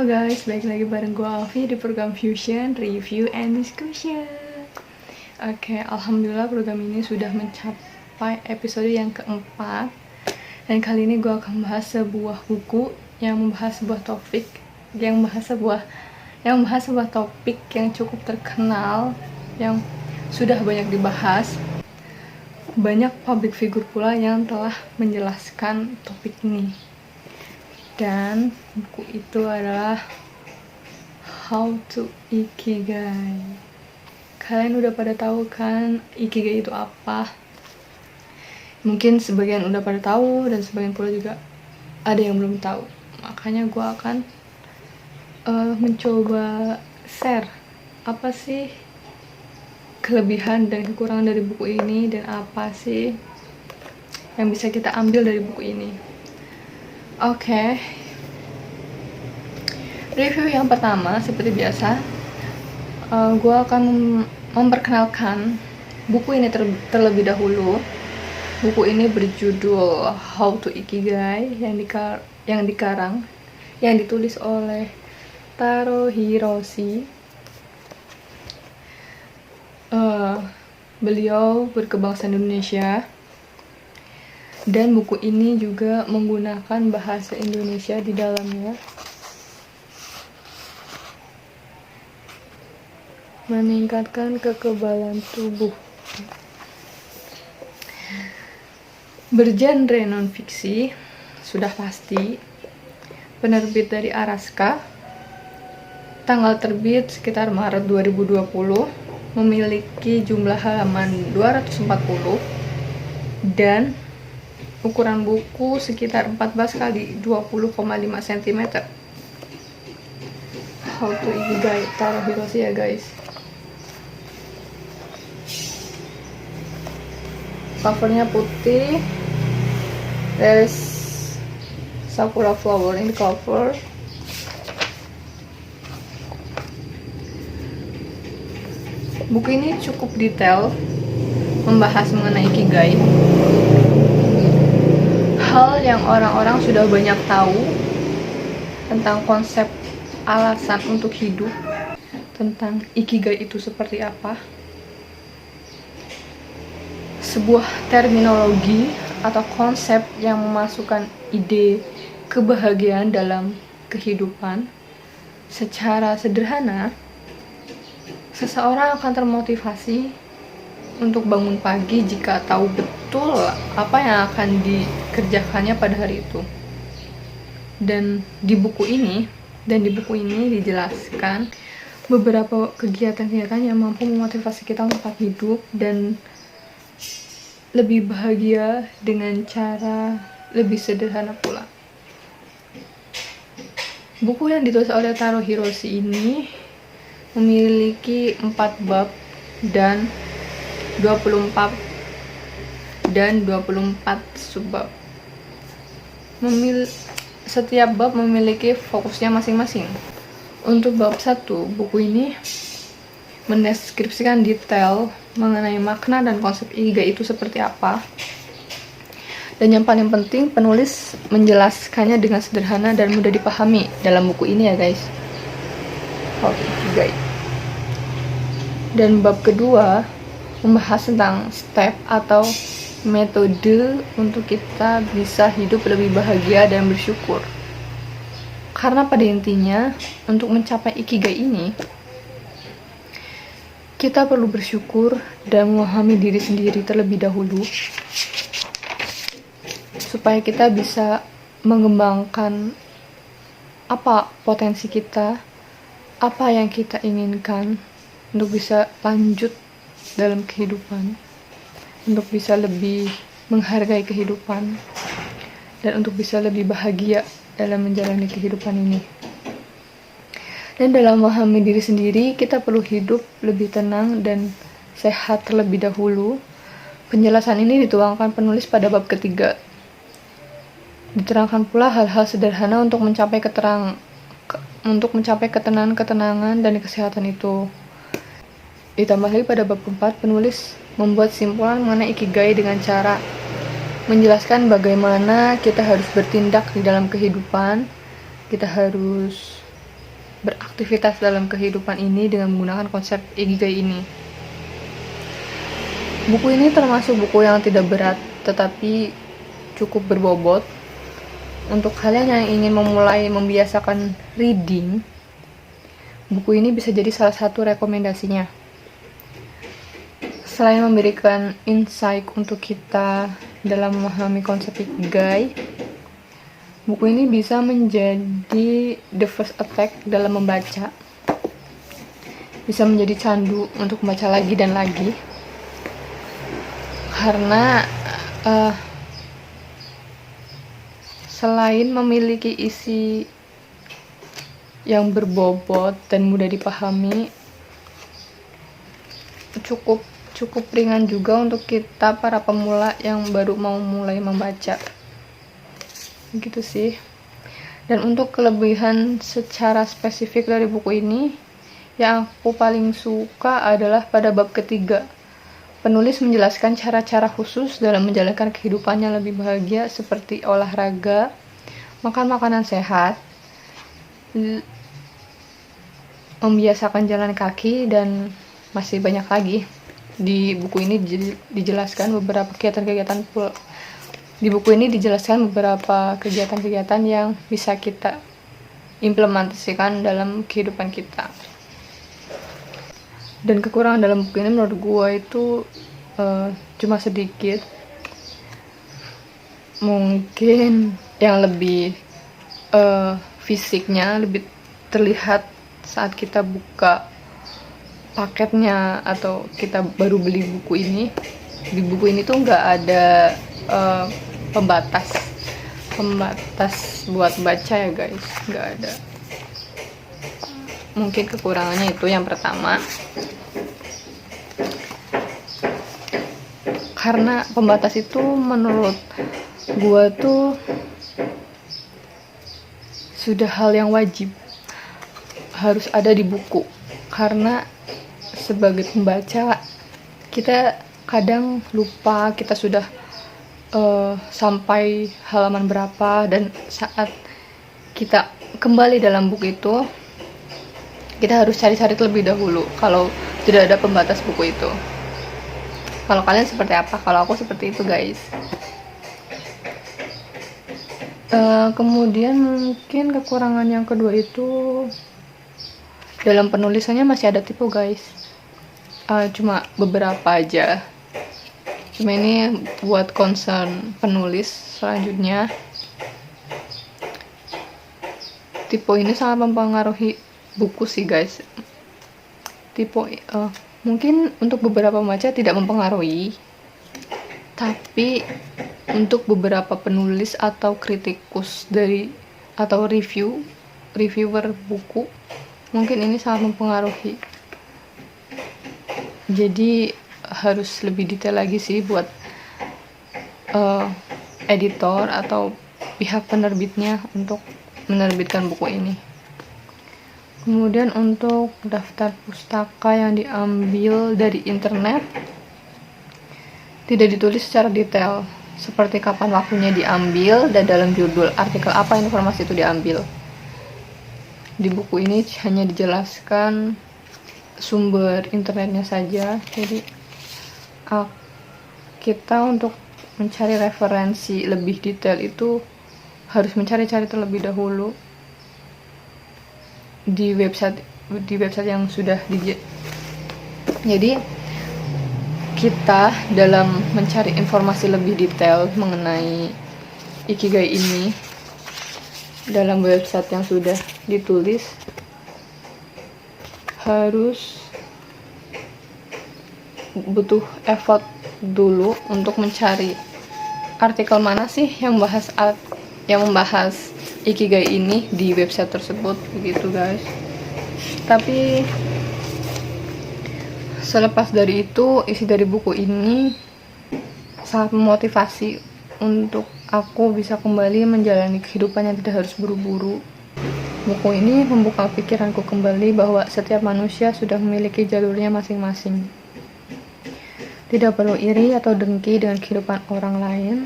Halo guys, balik lagi bareng gue Alfi di program Fusion Review and Discussion. Oke, alhamdulillah program ini sudah mencapai episode yang keempat. Dan kali ini gue akan membahas sebuah buku yang membahas sebuah topik yang membahas sebuah topik yang cukup terkenal, yang sudah banyak dibahas. Banyak public figure pula yang telah menjelaskan topik ini. Dan buku itu adalah How to Ikigai. Kalian udah pada tahu kan Ikigai itu apa? Mungkin sebagian udah pada tahu dan sebagian pula juga ada yang belum tahu. Makanya gue akan mencoba share apa sih kelebihan dan kekurangan dari buku ini, dan apa sih yang bisa kita ambil dari buku ini. Oke. Review yang pertama, seperti biasa, gue akan memperkenalkan buku ini terlebih dahulu. Buku ini berjudul How to Ikigai, yang ditulis oleh Taro Hiroshi. Beliau berkebangsaan Indonesia. Dan buku ini juga menggunakan bahasa Indonesia di dalamnya. Meningkatkan kekebalan tubuh. Bergenre non-fiksi, sudah pasti. Penerbit dari Araska. Tanggal terbit sekitar Maret 2020. Memiliki jumlah halaman 240. Dan ukuran buku sekitar 14 x 20,5 cm. How to Ikigai, Taro Hiroshi ya guys. Covernya putih. There's sakura flower in the cover. Buku ini cukup detail membahas mengenai Ikigai. Hal yang orang-orang sudah banyak tahu tentang konsep alasan untuk hidup, tentang Ikigai itu seperti apa. Sebuah terminologi atau konsep yang memasukkan ide kebahagiaan dalam kehidupan. Secara sederhana, seseorang akan termotivasi untuk bangun pagi jika tahu betul apa yang akan dikerjakannya pada hari itu. Dan di buku ini dijelaskan beberapa kegiatan-kegiatan yang mampu memotivasi kita untuk tetap hidup dan lebih bahagia dengan cara lebih sederhana pula. Buku yang ditulis oleh Taro Hiroshi ini memiliki 4 bab dan 24 subbab. Setiap bab memiliki fokusnya masing-masing. Untuk bab 1, buku ini mendeskripsikan detail mengenai makna dan konsep Ikigai itu seperti apa. Dan yang paling penting, penulis menjelaskannya dengan sederhana dan mudah dipahami dalam buku ini ya guys. How to Ikigai. Dan bab kedua membahas tentang step atau metode untuk kita bisa hidup lebih bahagia dan bersyukur. Karena pada intinya, untuk mencapai Ikigai ini, kita perlu bersyukur dan memahami diri sendiri terlebih dahulu, supaya kita bisa mengembangkan apa potensi kita, apa yang kita inginkan, untuk bisa lanjut dalam kehidupan, untuk bisa lebih menghargai kehidupan, dan untuk bisa lebih bahagia dalam menjalani kehidupan ini. Dan dalam memahami diri sendiri, kita perlu hidup lebih tenang dan sehat terlebih dahulu. Penjelasan ini dituangkan penulis pada bab ketiga. Diterangkan pula hal-hal sederhana untuk mencapai ketenangan dan kesehatan itu. Ditambah lagi pada bab keempat, penulis membuat simpulan mengenai Ikigai dengan cara menjelaskan bagaimana kita harus bertindak di dalam kehidupan. Kita harus beraktivitas dalam kehidupan ini dengan menggunakan konsep Ikigai ini. Buku ini termasuk buku yang tidak berat tetapi cukup berbobot. Untuk kalian yang ingin memulai membiasakan reading, buku ini bisa jadi salah satu rekomendasinya. Selain memberikan insight untuk kita dalam memahami konsep Ikigai, buku ini bisa menjadi the first attack dalam membaca. Bisa menjadi candu untuk membaca lagi dan lagi. Karena selain memiliki isi yang berbobot dan mudah dipahami, cukup ringan juga untuk kita para pemula yang baru mau mulai membaca. Gitu sih. Dan untuk kelebihan secara spesifik dari buku ini, yang aku paling suka adalah pada bab ketiga. Penulis menjelaskan cara-cara khusus dalam menjalankan kehidupannya lebih bahagia seperti olahraga, makan makanan sehat, membiasakan jalan kaki, dan masih banyak lagi. Di buku ini dijelaskan beberapa kegiatan-kegiatan Di buku ini dijelaskan beberapa kegiatan-kegiatan yang bisa kita implementasikan dalam kehidupan kita. Dan kekurangan dalam buku ini menurut gue itu cuma sedikit. Mungkin yang lebih fisiknya lebih terlihat saat kita buka paketnya atau kita baru beli buku ini. Di buku ini tuh nggak ada pembatas buat baca ya guys, nggak ada. Mungkin kekurangannya itu yang pertama, karena pembatas itu menurut gua tuh sudah hal yang wajib harus ada di buku. Karena sebagai pembaca kita kadang lupa kita sudah sampai halaman berapa, dan saat kita kembali dalam buku itu kita harus cari-cari terlebih dahulu kalau tidak ada pembatas buku itu. Kalau kalian seperti apa? Kalau aku seperti itu guys. Kemudian mungkin kekurangan yang kedua itu dalam penulisannya masih ada tipe guys. Cuma beberapa aja. Cuma ini buat concern penulis selanjutnya. Tipe ini sangat mempengaruhi buku sih guys. Tipe mungkin untuk beberapa pembaca tidak mempengaruhi, tapi untuk beberapa penulis atau kritikus atau reviewer buku, mungkin ini sangat mempengaruhi. Jadi harus lebih detail lagi sih buat editor atau pihak penerbitnya untuk menerbitkan buku ini. Kemudian untuk daftar pustaka yang diambil dari internet tidak ditulis secara detail, seperti kapan waktunya diambil dan dalam judul artikel apa informasi itu diambil. Di buku ini hanya dijelaskan sumber internetnya saja, jadi kita untuk mencari referensi lebih detail itu harus mencari-cari terlebih dahulu di website yang sudah jadi kita dalam mencari informasi lebih detail mengenai Ikigai ini dalam website yang sudah ditulis harus butuh effort dulu untuk mencari artikel mana sih yang membahas Ikigai ini di website tersebut, begitu guys. Tapi selepas dari itu, isi dari buku ini sangat memotivasi untuk aku bisa kembali menjalani kehidupan yang tidak harus buru-buru. Buku ini membuka pikiranku kembali bahwa setiap manusia sudah memiliki jalurnya masing-masing. Tidak perlu iri atau dengki dengan kehidupan orang lain.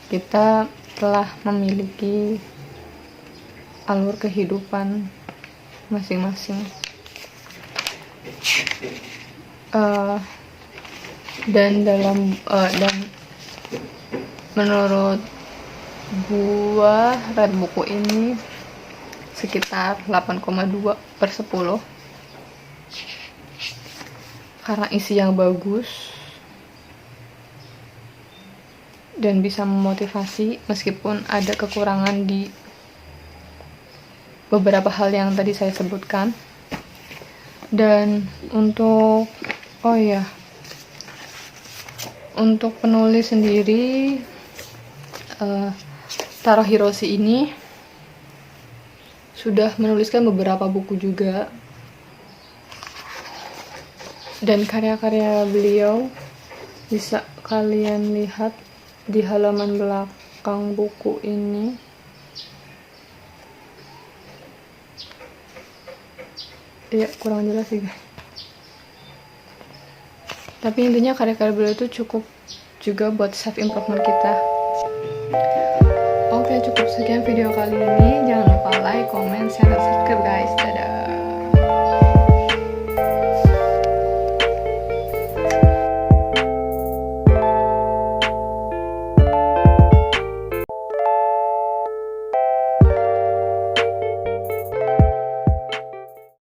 Kita telah memiliki alur kehidupan masing-masing. Dan menurut gua rate buku ini sekitar 8,2/10 karena isi yang bagus dan bisa memotivasi meskipun ada kekurangan di beberapa hal yang tadi saya sebutkan. Dan untuk untuk penulis sendiri, Taro Hiroshi ini sudah menuliskan beberapa buku juga, dan karya-karya beliau bisa kalian lihat di halaman belakang buku ini. Ya, kurang jelas sih guys, tapi intinya karya-karya beliau itu cukup juga buat self improvement kita. Oke, cukup sekian video kali ini. Jangan lupa like, comment, share,